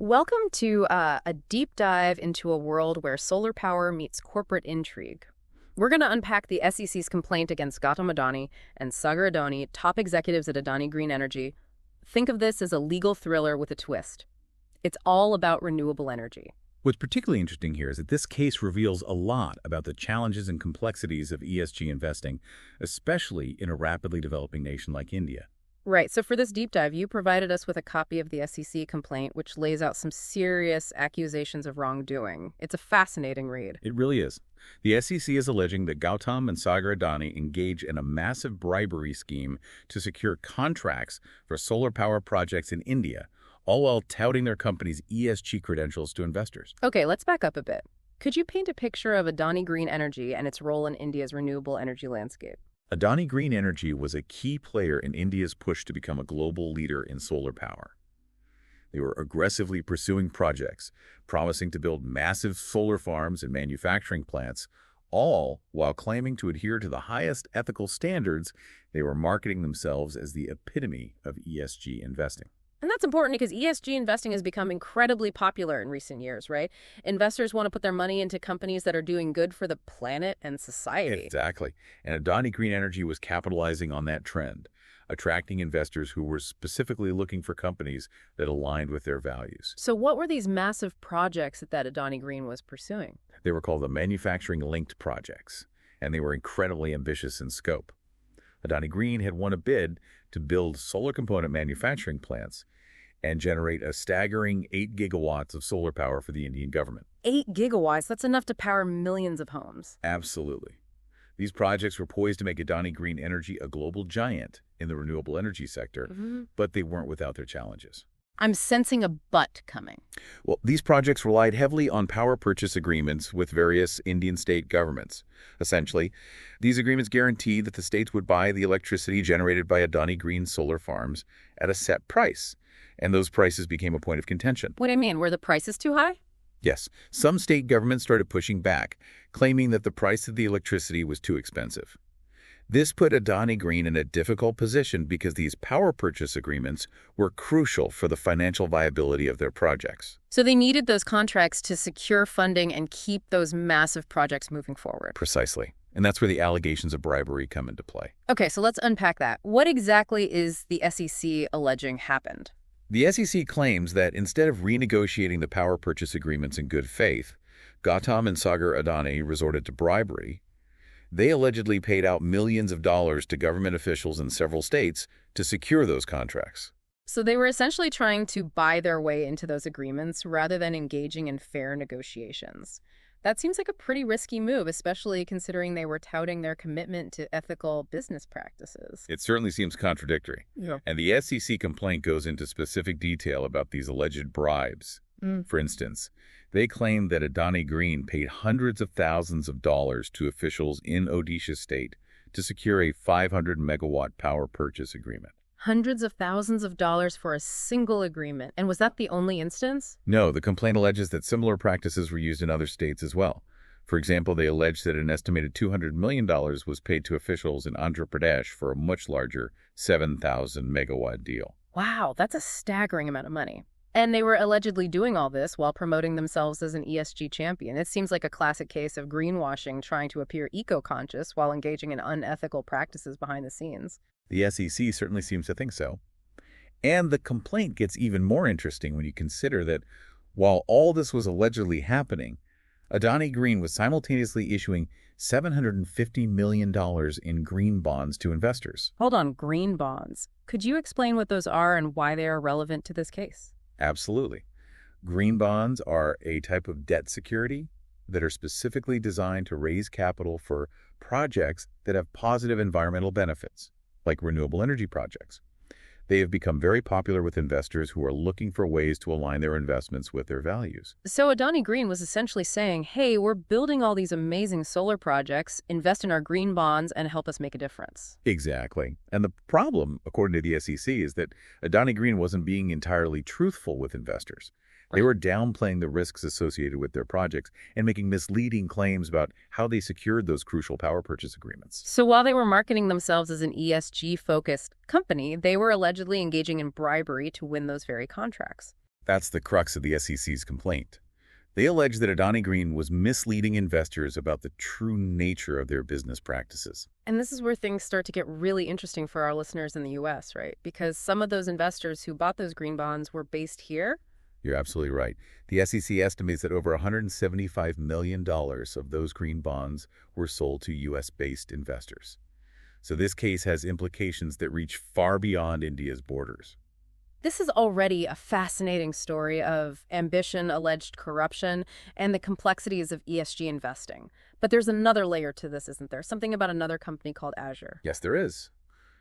Welcome to a deep dive into a world where solar power meets corporate intrigue. We're going to unpack the SEC's complaint against Gautam Adani and Sagar Adani, top executives at Adani Green Energy. Think of this as a legal thriller with a twist. It's all about renewable energy. What's particularly interesting here is that this case reveals a lot about the challenges and complexities of ESG investing, especially in a rapidly developing nation like India. Right, so for this deep dive, you provided us with a copy of the SEC complaint, which lays out some serious accusations of wrongdoing. It's a fascinating read. It really is. The SEC is alleging that Gautam and Sagar Adani engage in a massive bribery scheme to secure contracts for solar power projects in India, all while touting their company's ESG credentials to investors. Okay, let's back up a bit. Could you paint a picture of Adani Green Energy and its role in India's renewable energy landscape? Adani Green Energy was a key player in India's push to become a global leader in solar power. They were aggressively pursuing projects, promising to build massive solar farms and manufacturing plants, all while claiming to adhere to the highest ethical standards. They were marketing themselves as the epitome of ESG investing. And that's important because ESG investing has become incredibly popular in recent years, right? Investors want to put their money into companies that are doing good for the planet and society. Exactly. And Adani Green Energy was capitalizing on that trend, attracting investors who were specifically looking for companies that aligned with their values. So what were these massive projects that Adani Green was pursuing? They were called the manufacturing-linked projects, and they were incredibly ambitious in scope. Adani Green had won a bid to build solar component manufacturing plants and generate a staggering 8 gigawatts of solar power for the Indian government. 8 gigawatts? That's enough to power millions of homes. Absolutely. These projects were poised to make Adani Green Energy a global giant in the renewable energy sector, but they weren't without their challenges. I'm sensing a but coming. Well, these projects relied heavily on power purchase agreements with various Indian state governments. Essentially, these agreements guaranteed that the states would buy the electricity generated by Adani Green solar farms at a set price, and those prices became a point of contention. What do you mean? Were the prices too high? Yes, some state governments started pushing back, claiming that the price of the electricity was too expensive. This put Adani Green in a difficult position because these power purchase agreements were crucial for the financial viability of their projects. So they needed those contracts to secure funding and keep those massive projects moving forward. Precisely. And that's where the allegations of bribery come into play. Okay, so let's unpack that. What exactly is the SEC alleging happened? The SEC claims that instead of renegotiating the power purchase agreements in good faith, Gautam and Sagar Adani resorted to bribery. They allegedly paid out millions of dollars to government officials in several states to secure those contracts. So they were essentially trying to buy their way into those agreements rather than engaging in fair negotiations. That seems like a pretty risky move, especially considering they were touting their commitment to ethical business practices. It certainly seems contradictory. Yeah. And the SEC complaint goes into specific detail about these alleged bribes. For instance, they claim that Adani Green paid hundreds of thousands of dollars to officials in Odisha state to secure a 500-megawatt power purchase agreement. Hundreds of thousands of dollars for a single agreement. And was that the only instance? No, the complaint alleges that similar practices were used in other states as well. For example, they allege that an estimated $200 million was paid to officials in Andhra Pradesh for a much larger 7,000-megawatt deal. Wow, that's a staggering amount of money. And they were allegedly doing all this while promoting themselves as an ESG champion. It seems like a classic case of greenwashing, trying to appear eco-conscious while engaging in unethical practices behind the scenes. The SEC certainly seems to think so. And the complaint gets even more interesting when you consider that while all this was allegedly happening, Adani Green was simultaneously issuing $750 million in green bonds to investors. Hold on, green bonds. Could you explain what those are and why they are relevant to this case? Absolutely. Green bonds are a type of debt security that are specifically designed to raise capital for projects that have positive environmental benefits, like renewable energy projects. They have become very popular with investors who are looking for ways to align their investments with their values. So Adani Green was essentially saying, hey, we're building all these amazing solar projects, invest in our green bonds, and help us make a difference. Exactly. And the problem, according to the SEC, is that Adani Green wasn't being entirely truthful with investors. They were downplaying the risks associated with their projects and making misleading claims about how they secured those crucial power purchase agreements. So while they were marketing themselves as an ESG-focused company, they were allegedly engaging in bribery to win those very contracts. That's the crux of the SEC's complaint. They allege that Adani Green was misleading investors about the true nature of their business practices. And this is where things start to get really interesting for our listeners in the US, right? Because some of those investors who bought those green bonds were based here. You're absolutely right. The SEC estimates that over $175 million of those green bonds were sold to U.S.-based investors. So this case has implications that reach far beyond India's borders. This is already a fascinating story of ambition, alleged corruption, and the complexities of ESG investing. But there's another layer to this, isn't there? Something about another company called Azure. Yes, there is.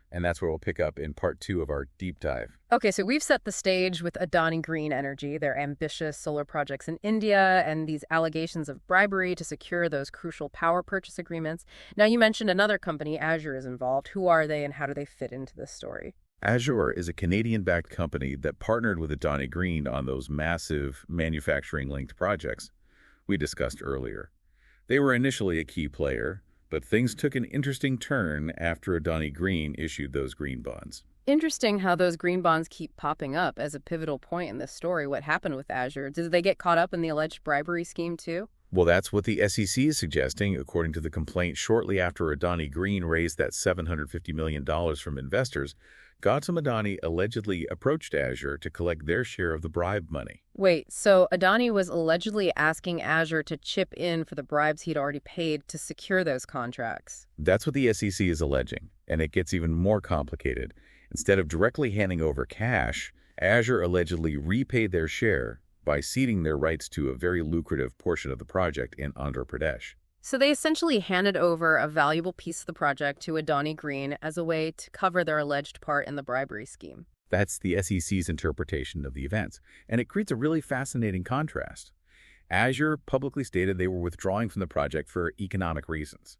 And that's where we'll pick up in part 2 of our deep dive. Okay, so we've set the stage with Adani Green Energy, their ambitious solar projects in India, and these allegations of bribery to secure those crucial power purchase agreements. Now, you mentioned another company, Azure, is involved. Who are they and how do they fit into this story? Azure is a Canadian-backed company that partnered with Adani Green on those massive manufacturing-linked projects we discussed earlier. They were initially a key player, but things took an interesting turn after Adani Green issued those green bonds. Interesting how those green bonds keep popping up as a pivotal point in this story. What happened with Azure? Did they get caught up in the alleged bribery scheme too? Well, that's what the SEC is suggesting, according to the complaint. Shortly after Adani Green raised that $750 million from investors, Gautam Adani allegedly approached Azure to collect their share of the bribe money. Wait, so Adani was allegedly asking Azure to chip in for the bribes he'd already paid to secure those contracts. That's what the SEC is alleging, and it gets even more complicated. Instead of directly handing over cash, Azure allegedly repaid their share by ceding their rights to a very lucrative portion of the project in Andhra Pradesh. So they essentially handed over a valuable piece of the project to Adani Green as a way to cover their alleged part in the bribery scheme. That's the SEC's interpretation of the events, and it creates a really fascinating contrast. Azure publicly stated they were withdrawing from the project for economic reasons.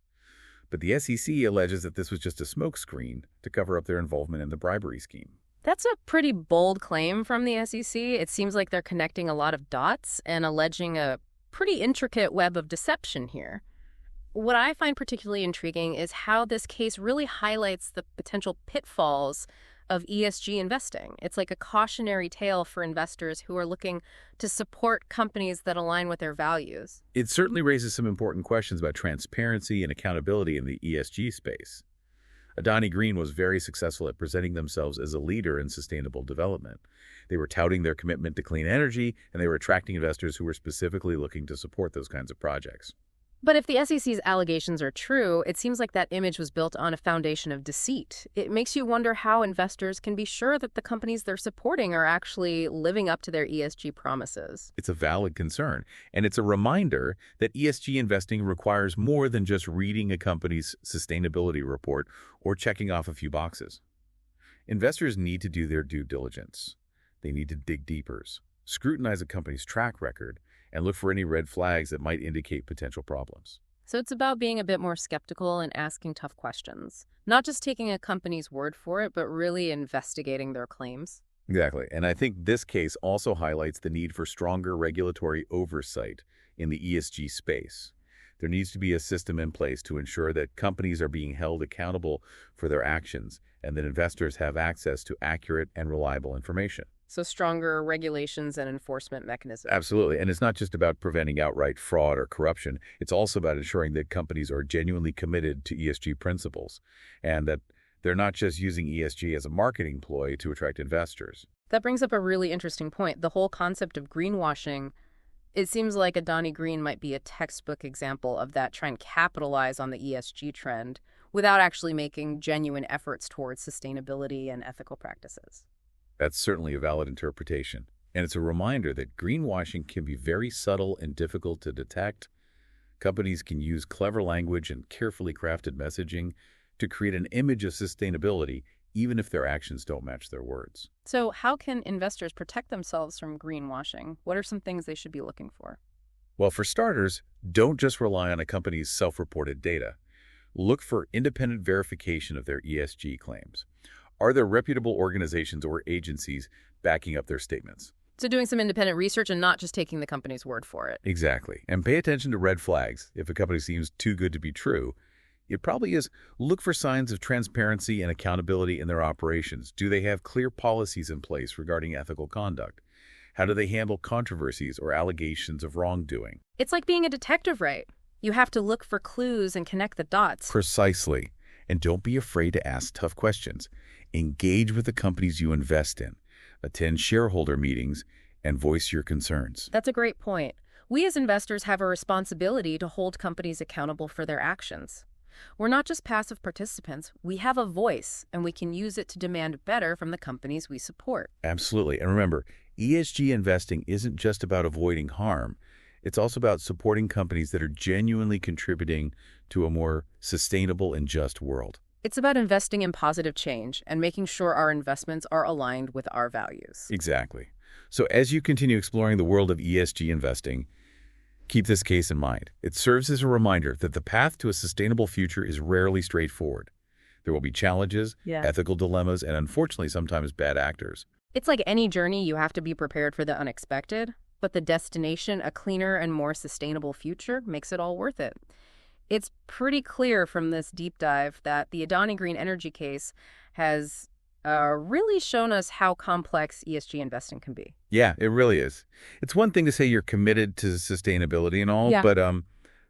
But the SEC alleges that this was just a smokescreen to cover up their involvement in the bribery scheme. That's a pretty bold claim from the SEC. It seems like they're connecting a lot of dots and alleging a pretty intricate web of deception here. What I find particularly intriguing is how this case really highlights the potential pitfalls of ESG investing. It's like a cautionary tale for investors who are looking to support companies that align with their values. It certainly raises some important questions about transparency and accountability in the ESG space. Adani Green was very successful at presenting themselves as a leader in sustainable development. They were touting their commitment to clean energy, and they were attracting investors who were specifically looking to support those kinds of projects. But if the SEC's allegations are true, it seems like that image was built on a foundation of deceit. It makes you wonder how investors can be sure that the companies they're supporting are actually living up to their ESG promises. It's a valid concern, and it's a reminder that ESG investing requires more than just reading a company's sustainability report or checking off a few boxes. Investors need to do their due diligence. They need to dig deeper, scrutinize a company's track record, and look for any red flags that might indicate potential problems. So it's about being a bit more skeptical and asking tough questions. Not just taking a company's word for it, but really investigating their claims. Exactly. And I think this case also highlights the need for stronger regulatory oversight in the ESG space. There needs to be a system in place to ensure that companies are being held accountable for their actions and that investors have access to accurate and reliable information. So stronger regulations and enforcement mechanisms. Absolutely. And it's not just about preventing outright fraud or corruption. It's also about ensuring that companies are genuinely committed to ESG principles and that they're not just using ESG as a marketing ploy to attract investors. That brings up a really interesting point. The whole concept of greenwashing, it seems like Adani Green might be a textbook example of that, trying to capitalize on the ESG trend without actually making genuine efforts towards sustainability and ethical practices. That's certainly a valid interpretation. And it's a reminder that greenwashing can be very subtle and difficult to detect. Companies can use clever language and carefully crafted messaging to create an image of sustainability, even if their actions don't match their words. So how can investors protect themselves from greenwashing? What are some things they should be looking for? Well, for starters, don't just rely on a company's self-reported data. Look for independent verification of their ESG claims. Are there reputable organizations or agencies backing up their statements? So doing some independent research and not just taking the company's word for it. Exactly. And pay attention to red flags. If a company seems too good to be true, it probably is. Look for signs of transparency and accountability in their operations. Do they have clear policies in place regarding ethical conduct? How do they handle controversies or allegations of wrongdoing? It's like being a detective, right? You have to look for clues and connect the dots. Precisely. And don't be afraid to ask tough questions. Engage with the companies you invest in. Attend shareholder meetings and voice your concerns. That's a great point. We as investors have a responsibility to hold companies accountable for their actions. We're not just passive participants. We have a voice, and we can use it to demand better from the companies we support. Absolutely. And remember, ESG investing isn't just about avoiding harm. It's also about supporting companies that are genuinely contributing to a more sustainable and just world. It's about investing in positive change and making sure our investments are aligned with our values. Exactly. So as you continue exploring the world of ESG investing, keep this case in mind. It serves as a reminder that the path to a sustainable future is rarely straightforward. There will be challenges, ethical dilemmas, and unfortunately sometimes bad actors. It's like any journey, you have to be prepared for the unexpected, but the destination, a cleaner and more sustainable future, makes it all worth it. It's pretty clear from this deep dive that the Adani Green Energy case has really shown us how complex ESG investing can be. Yeah, it really is. It's one thing to say you're committed to sustainability and all, but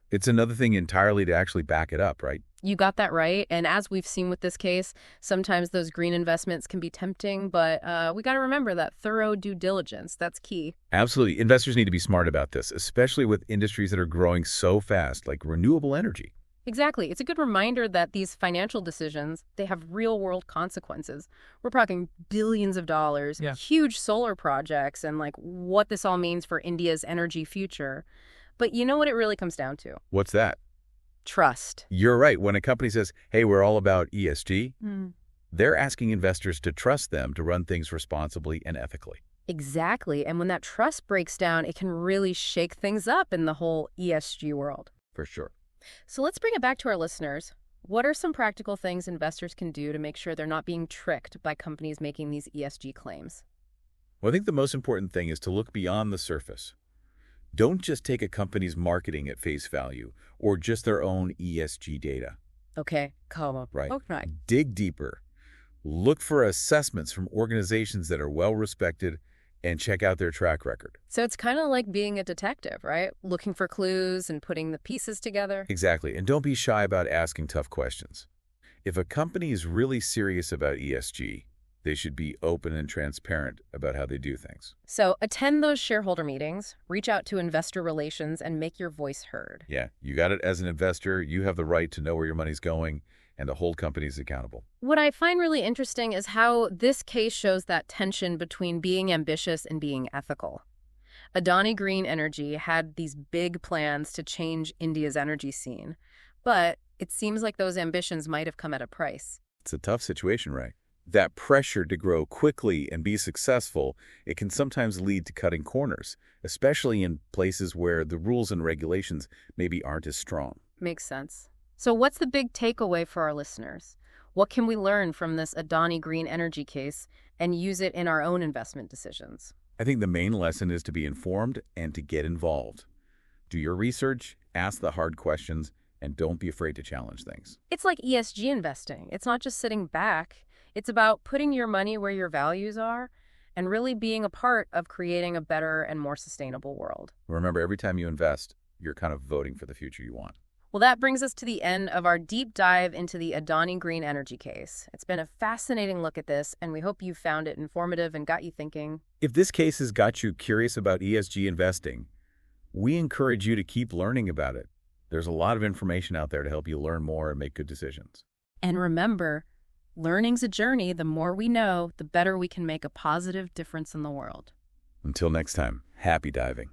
it's another thing entirely to actually back it up, right? You got that right. And as we've seen with this case, sometimes those green investments can be tempting, but we got to remember that thorough due diligence, that's key. Absolutely. Investors need to be smart about this, especially with industries that are growing so fast, like renewable energy. Exactly. It's a good reminder that these financial decisions, they have real-world consequences. We're talking billions of dollars, huge solar projects, and like what this all means for India's energy future. But you know what it really comes down to? What's that? Trust. You're right. When a company says, hey, we're all about ESG, they're asking investors to trust them to run things responsibly and ethically. Exactly. And when that trust breaks down, it can really shake things up in the whole ESG world. For sure. So let's bring it back to our listeners. What are some practical things investors can do to make sure they're not being tricked by companies making these ESG claims? Well, I think the most important thing is to look beyond the surface. Don't just take a company's marketing at face value or just their own ESG data. Okay, comma. Right. Okay. Dig deeper. Look for assessments from organizations that are well-respected and check out their track record. So it's kind of like being a detective, right? Looking for clues and putting the pieces together. Exactly. And don't be shy about asking tough questions. If a company is really serious about ESG, they should be open and transparent about how they do things. So attend those shareholder meetings, reach out to investor relations, and make your voice heard. Yeah, you got it. As an investor, you have the right to know where your money's going and to hold companies accountable. What I find really interesting is how this case shows that tension between being ambitious and being ethical. Adani Green Energy had these big plans to change India's energy scene, but it seems like those ambitions might have come at a price. It's a tough situation, right? That pressure to grow quickly and be successful, it can sometimes lead to cutting corners, especially in places where the rules and regulations maybe aren't as strong. Makes sense. So what's the big takeaway for our listeners? What can we learn from this Adani Green Energy case and use it in our own investment decisions? I think the main lesson is to be informed and to get involved. Do your research, ask the hard questions, and don't be afraid to challenge things. It's like ESG investing. It's not just sitting back. It's about putting your money where your values are and really being a part of creating a better and more sustainable world. Remember, every time you invest, you're kind of voting for the future you want. Well, that brings us to the end of our deep dive into the Adani Green Energy case. It's been a fascinating look at this, and we hope you found it informative and got you thinking. If this case has got you curious about ESG investing, we encourage you to keep learning about it. There's a lot of information out there to help you learn more and make good decisions. And remember, learning's a journey. The more we know, the better we can make a positive difference in the world. Until next time, happy diving.